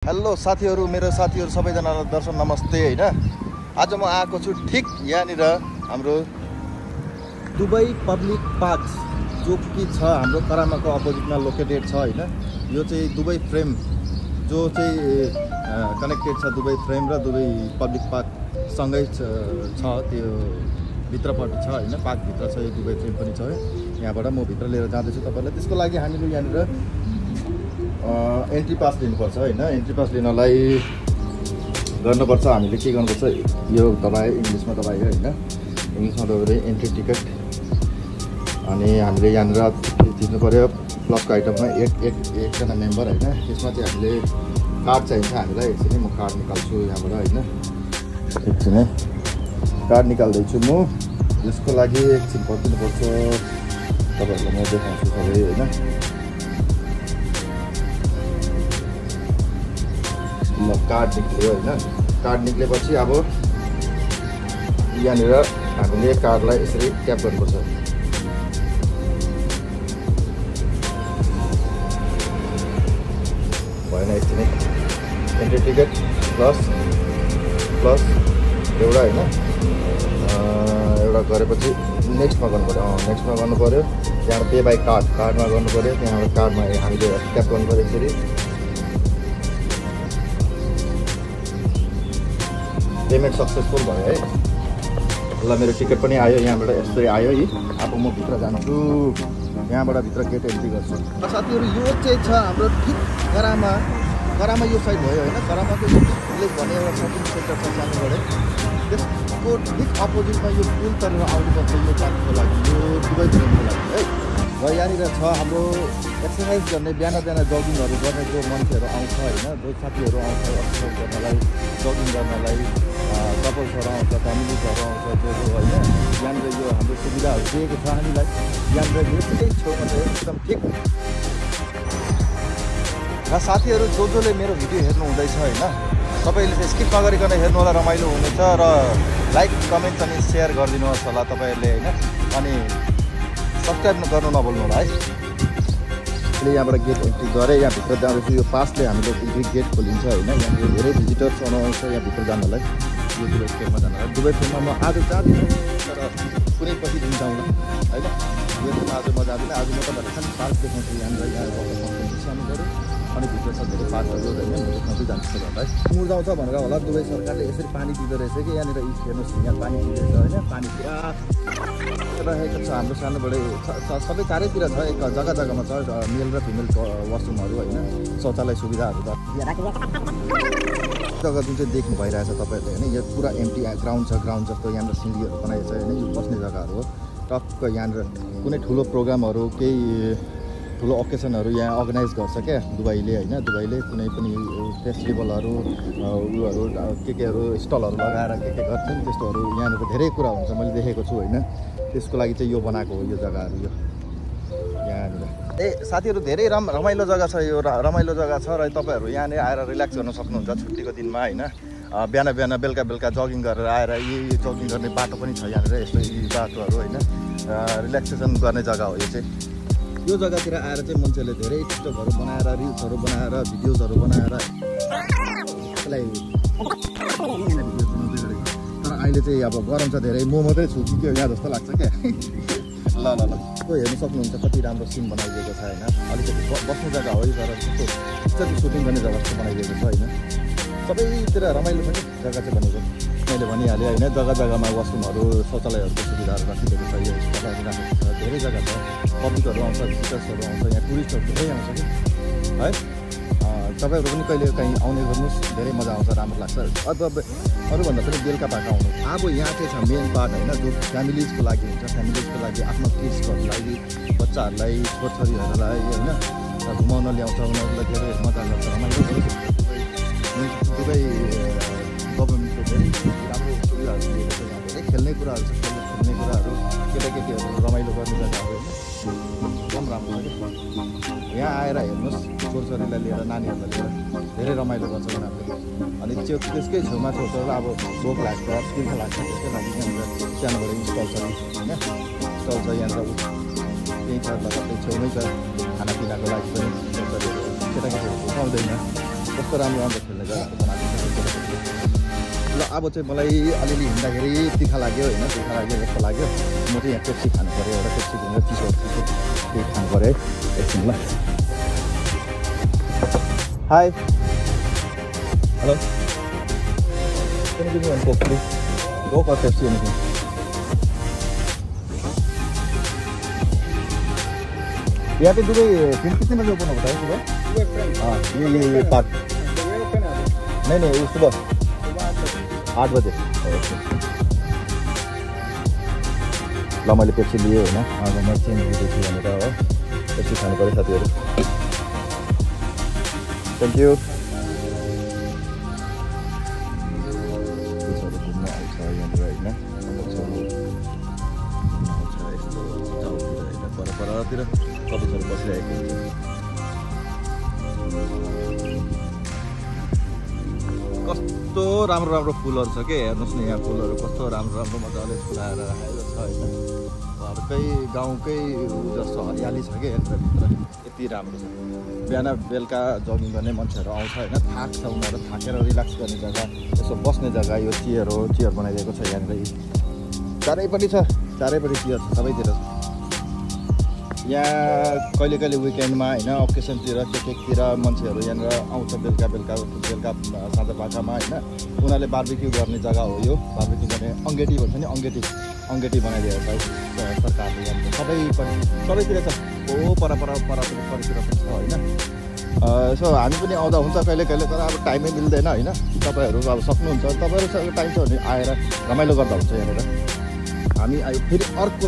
Hello साथीहरु, मेरो साथीहरु सबैजनालाई दर्शन नमस्ते हैन। आज म आएको छु ठीक यहाँनिर हाम्रो दुबई पब्लिक पार्क जो कि छ हाम्रो करामाको अपोजिटमा लोकेटेड छ हैन। यो चाहिँ दुबई फ्रेम जो चाहिँ कनेक्टेड छ दुबई फ्रेम र दुबई पब्लिक पार्क सँगै छ त्यो भित्रपट्टि छ हैन। पार्क भित्र छ यो दुबई फ्रेम पनि छ। यहाँबाट म भित्र लिएर जाँदैछु तपाईहरुलाई। त्यसको लागि हामीले यहाँनिर एन्ट्री पास लिनुपर्छ हैन। एन्ट्री पास लिनलाई गर्नुपर्छ हामीले के गर्नुपर्छ यो दबाए इङ्ग्लिसमा दबायो हैन। इङ्ग्लिसमा दबाएर एन्ट्री टिकट अनि हामीले यहाँनिर दिनु पर्यो। प्लसको आइटममा एकजना मेम्बर हैन। त्यसमा चाहिँ हामीले कार्ड चाहिन्छ हामीलाई। एकछिन म कार्ड निकाल्छु यहाँबाट हैन। एकछिन कार्ड निकाल्दैछु म। यसको लागि एकछिन पर्खिनुपर्छ। तपाईहरुलाई म देखाउँछु सबै हैन। कार्ड निक्ल्यो हैन। कार्ड निक्लेपछि अब यहाँनिर हामीले कार्डलाई यसरी ट्याप गर्नुपर्छ। भएन एकछिन एन्ट्री टिकट प्लस एउटा हैन। एउटा गरेपछि नेक्स्टमा गर्नु पर्यो। नेक्स्टमा गर्नु पर्यो। त्यहाँ पे बाई कार्डमा गर्नु पर्यो। त्यहाँबाट कार्डमा हामीले ट्याप गर्नु पर्यो यसरी। पेमेन्ट सक्सेसफुल भयो है। ल मेरो टिकट पनि आयो यहाँबाट यस्तै आयो है। अब म भित्र जान्छु। यहाँबाट भित्र गेट एन्ट्री गर्छु। साथीहरु यो चाहिँ छ हाम्रो ठिक करामा यो साइड भयो हैन। करामाको भिलेज भन्ने एउटा सपिङ सेन्टर छ सानोबडे। त्यसको ठिक अपोजिटमा यो पुल तरेर आउनुपर्छ यो पार्कको लागि, यो दुबई फ्रेमको लागि है। र यहाँनिर छ हाम्रो एक्सर्साइज गर्ने बिहान जगिङहरू गर्ने जो मान्छेहरू आउँछ हैन। जो साथीहरू आउँछ एक्सर्साइज गर्नलाई, जगिङ गर्नलाई, कपल्सहरू आउँछ, फ्यामिलीजहरू आउँछ जो हैन। यहाँनिर यो हाम्रो सुविधाहरू दिएको छ हामीलाई। यहाँनिर यतिकै छेउमा चाहिँ एकदम ठिक। र साथीहरू जसले मेरो भिडियो हेर्नु हुँदैछ हैन, तपाईले चाहिँ स्किप नगरिकन हेर्नु होला, रमाइलो हुनेछ। र लाइक कमेन्ट अनि सेयर गरिदिनुहोस् होला तपाईहरुले हैन। अनि सब्सक्राइब गर्नु नभुल्नु होला है। अहिले यहाँबाट गेट एन्ट्री गरेँ। यहाँ भित्र जाँदैछु। यो पासले हामीले गेट खोलिन्छ हैन। यहाँनिर धेरै भिजिटर्सहरू आउँछ यहाँ भित्र जानलाई, यो दुबई फ्रेममा जानलाई। दुबई फ्रेममा म आज जाँदिनँ, तर कुनै पछि दिन जाउँला हैन। यो आज म जाँदिनँ। आज म तपाईँलाई खालि पार्क देखाउँछु। यहाँनिर सानो गऱ्यो अनि भित्र छ धेरै पार्कहरू हैन। म देखाउँदै जान्छु तपाईँहरूलाई। मुर्दाउँछ भनेर होला दुबई सरकारले यसरी पानी दिँदो रहेछ कि यहाँनिर हेर्नुहोस् यहाँ पानी दिँदैछ हैन। पानी पुरा रहेको छ। हाम्रो सानोबडे सबै चारैतिर छ। एक जग्गामा छ मेल र फिमेल वासरुमहरू हैन, शौचालय सुविधाहरू त जग्गा जुन चाहिँ देख्नु भइरहेछ तपाईँहरूले हैन। यो पुरा एम्टी ग्राउन्ड छ। ग्राउन्ड जस्तो यहाँनिर सिँढीहरू बनाएको छ हैन। यो बस्ने जग्गाहरू हो। टक्क यहाँनिर कुनै ठुलो प्रोग्रामहरू केही ठुलो ओकेसनहरू यहाँ अर्गनाइज गर्छ क्या दुबईले हैन। दुबईले कुनै पनि फेस्टिभलहरू उयोहरू केहरू स्टलहरू लगाएर के गर्छ नि त्यस्तोहरू यहाँनिर धेरै कुरा हुन्छ। मैले देखेको छु हैन। त्यसको लागि चाहिँ यो बनाएको हो यो जग्गाहरू। यो यहाँनिर साथीहरू धेरै रमाइलो जग्गा छ। यो रमाइलो जग्गा छ र तपाईँहरू यहाँनिर आएर रिल्याक्स गर्न सक्नुहुन्छ छुट्टीको दिनमा हैन। बिहान बेलुका जगिङ गरेर आएर यही जगिङ गर्ने बाटो पनि छ यहाँनिर। यस्तो बाटोहरू हैन। रिल्याक्सेसन गर्ने जग्गा हो यो चाहिँ। यो जग्गातिर आएर चाहिँ मान्छेले धेरै टिकटकहरू बनाएर, रिल्सहरू बनाएर, भिडियोजहरू बनाएर यसलाई तर अहिले चाहिँ अब गरम छ धेरै। म मात्रै छु कि यहाँ जस्तो लाग्छ क्या। ल हेर्नु सक्नुहुन्छ कति राम्रो सिन बनाइदिएको छ हैन। अलिकति बस्ने जग्गा हो तर त्यस्तो सुटिङ गर्ने जग्गा जस्तो बनाइदिएको छ हैन। सबैतिर रमाइलो छ कि जग्गा चाहिँ भनेको मैले भनिहालेँ हैन। जग्गामा वासरुमहरू, शौचालयहरूको सुविधाहरू राखिदिएको छ। यो स्टलहरू राखेको छ। धेरै जग्गा छ। पब्लिकहरू आउँछ, भिजिटर्सहरू आउँछ, यहाँ टुरिस्टहरू धेरै आउँछ कि है। तपाईँहरू पनि कहिले काहीँ आउने गर्नुहोस्। धेरै मजा आउँछ, राम्रो लाग्छ। अरूभन्दा पनि बेलुका बाटो आउनु। अब यहाँ चाहिँ छ मेन पार्ट हैन, जो फ्यामिलिजको लागि हुन्छ। फ्यामिलिजको लागि, आफ्नो किड्सहरूको लागि, बच्चाहरूलाई, छोरछोरीहरूलाई हैन घुमाउन ल्याउँछ। उनीहरूलाई धेरै मजा गर्छ, रमाइलो गर्छ। दुबई गभर्मेन्टले धेरै राम्रो सुविधाहरू दिएको छ। यहाँ धेरै खेल्ने कुराहरू छ। खेल्ने कुराहरू केटाकेटीहरू रमाइलो गर्ने जग्गाहरू एकदम राम्रो छ क्या। यहाँ आएर हेर्नुहोस् छोरछोरीलाई लिएर, नानीहरूलाई लिएर धेरै रमाइलो गर्छ उनीहरूले। अनि त्यसकै छेउमा छोरछोरीलाई अब भोक लाग्छ, तिर्खा लाग्छ, त्यसकै लागि यहाँनिर सानोबाट स्टल छ होइन। स्टल छ यहाँनिर त्यही छ, लगत्तै छेउमै छ। खानापिनाको लागि पनि छोरछोरीहरू केटाकेटीहरू पाउँदैन। कस्तो राम्रो राम्रो खेल्ने जग्गाहरू बनाएको छ। ल अब चाहिँ मलाई अलिअलि हिँड्दाखेरि तिखा लाग्यो होइन, तिखा लाग्यो जस्तो लाग्यो। म चाहिँ यहाँ पेप्सी खानु पऱ्यो, एउटा पेप्सी घुमेर चिसो केही खानु पऱ्यो है एकछिन। ल hi hello, can you give me one Coke please? Coke or Pepsi, anything? यहाँ पे दुबई फिल्म कितने बजे ओपन होता है सुबह? हाँ ये पार्क नहीं सुबह 8 बजे। ल मैले पेप्सी लिएँ होइन, अब म चेन्ज लिँदैछु भनेर हो, पेप्सी खानु पऱ्यो साथीहरू। Thank you. घुम्न आउँछ यहाँनिर होइन, आउँछ यस्तो चाउतिर होइन, परतिर कबुतरहरू बसिरहेको हुन्छ। कस्तो राम्रो राम्रो फुलहरू छ के, हेर्नुहोस् न यहाँ फुलहरू कस्तो राम्रो राम्रो मजाले फुलाएर राखेको छ होइन। घरकै गाउँकै जस्तो हरियाली छ कि यहाँभित्र, यति राम्रो छ। बिहान बेलुका जगिङ गर्ने मान्छेहरू आउँछ होइन, थाक्छ उनीहरू, थाकेर रिल्याक्स गर्ने जग्गा, यसो बस्ने जग्गा। यो चियर हो, चियर बनाइदिएको छ यहाँनिर, चारैपट्टि छ, चारैपट्टि चियर छ, सबैतिर छ। यहाँ कहिले कहिले विकेन्डमा होइन, अकेसनतिर केकतिर मान्छेहरू यहाँनिर आउँछ बेलुका साँझपाखामा होइन। उनीहरूले बार्बिक्यू गर्ने जग्गा हो यो, बार्बिक्यू गर्ने अङ्गेटी भन्छ नि, अङ्गेटी बनाइदिएको छ सरकारले यहाँनिर, सबैतिर छ। परतिर पनि छ होइन। सो हामी पनि आउँदा हुन्छ कहिले कहिले, तर अब टाइमै मिल्दैन होइन। तपाईँहरू अब सक्नुहुन्छ, तपाईँहरूसँग टाइम छ भने आएर रमाइलो गर्दा हुन्छ यहाँनिर। हामी आयो फेरि अर्को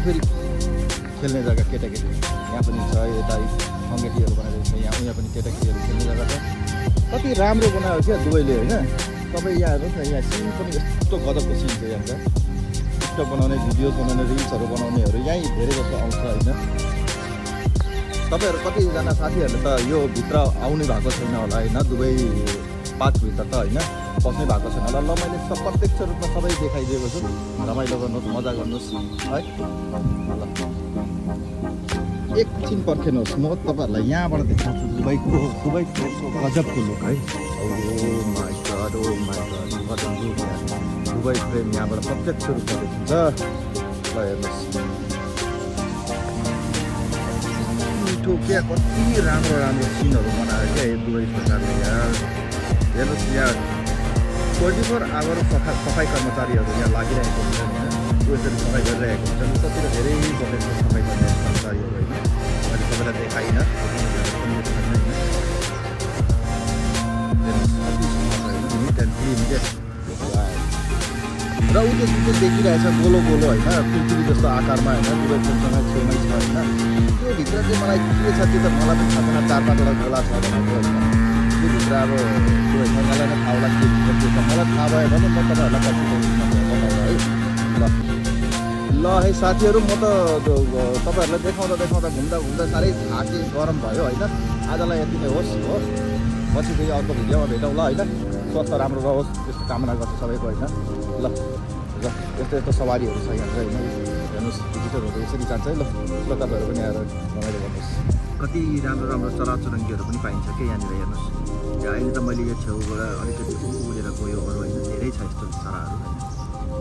खेल्ने जग्गा केटाकेटी यहाँ पनि छ, यता अङ्गेटीहरू बनाइदिएको छ, यहाँ पनि केटाकेटीहरू खेल्ने जग्गा छ। कति राम्रो बनायो क्या दुबईले होइन। तपाईँ यहाँ हेर्नुहोस् न, यहाँ सिन पनि यस्तो गजबको सिन छ यहाँनिर। टिकटक बनाउने, भिडियोज बनाउने, रिल्सहरू बनाउनेहरू यहीँ धेरै जस्तो आउँछ होइन। तपाईँहरू कतिजना साथीहरूले त यो भित्र आउनै भएको छैन होला होइन, दुबई पार्कभित्र त होइन बस्नै भएको छैन होला। ल मैले प्रत्यक्ष रूपमा सबै देखाइदिएको छु, रमाइलो गर्नुहोस्, मजा गर्नुहोस् है। एकछिन पर्खिनुहोस्, म तपाईँहरूलाई यहाँबाट देखाउँछु दुबई प्लेसको गजबको लुक है। ओ माई गड गजब लुक यहाँ, दुबई फ्रेम यहाँबाट प्रत्यक्ष रूपमा देखिन्छ। ल हेर्नुहोस् मिठो क्या, कति राम्रो राम्रो सिनहरू बनायो क्या यो दुबई सरकारले यहाँ। हेर्नुहोस् यहाँ 24 आवर सफाइ कर्मचारीहरू यहाँ लागिरहेको हुन्छन् होइन, यसरी सफाइ गरिरहेको हुन्छन्। उतातिर धेरै बसेको सफाइ गर्ने कर्मचारीहरू होइन, मैले तपाईँलाई देखाइनँ निट एन्ड क्लिन के। र ऊ त्यो देखिरहेछ गोलो होइन, पृथ्वी जस्तो आकारमा होइन, दुबई फिल्मसँग छेउमै छ होइन। त्यो भित्र चाहिँ मलाई के छ त्यो त मलाई पनि थाहा छैन, 4-5वटा गोला छ भनेको होइन। त्यो भित्र अब त्यो सँगलाई नै थाहा होला के भित्र छ, मलाई थाहा भयो भने म तपाईँहरूलाई पछि बताउँछु है। ल है साथीहरू, म त तपाईँहरूलाई देखाउँदा घुम्दा साह्रै थाके गरम भयो होइन। आजलाई यति नै होस् हो, पछि फेरि अर्को भिडियोमा भेटौँ ल होइन। स्वास्थ्य राम्रो रहोस् त्यस्तो कामना गर्छु सबैको होइन। ल यस्तो सवारीहरू छ यहाँनिर होइन, हेर्नुहोस् भिजिटरहरू यसरी जान्छ है। ल तपाईँहरू पनि आएर रमाइलो गर्नुहोस्। कति राम्रो चराचुरुङ्गीहरू पनि पाइन्छ क्या यहाँनिर हेर्नुहोस्। अहिले त मैले यो छेउबाट अलिकति उडेर गयो होइन, धेरै छ यस्तो चराहरू होइन,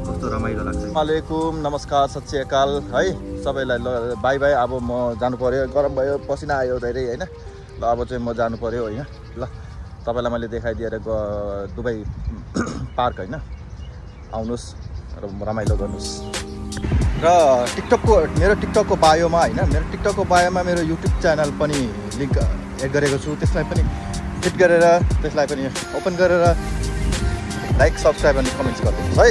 कस्तो रमाइलो लाग्छ। वालेकुम नमस्कार, सत श्री अकाल है सबैलाई। ल बाई बाई, अब म जानु पऱ्यो, गरम भयो, पसिना आयो धेरै होइन। ल अब चाहिँ म जानु पऱ्यो होइन। ल तपाईँलाई मैले देखाइदिएर दुबई पार्क होइन, आउनुहोस् र रमाइलो गर्नुहोस्। र मेरो टिकटकको बायोमा होइन, मेरो टिकटकको बायोमा मेरो युट्युब च्यानल पनि लिङ्क एड गरेको छु, त्यसलाई पनि हिट गरेर त्यसलाई पनि ओपन गरेर लाइक, सब्सक्राइब अनि कमेन्ट्स गरिदिनुहोस् है।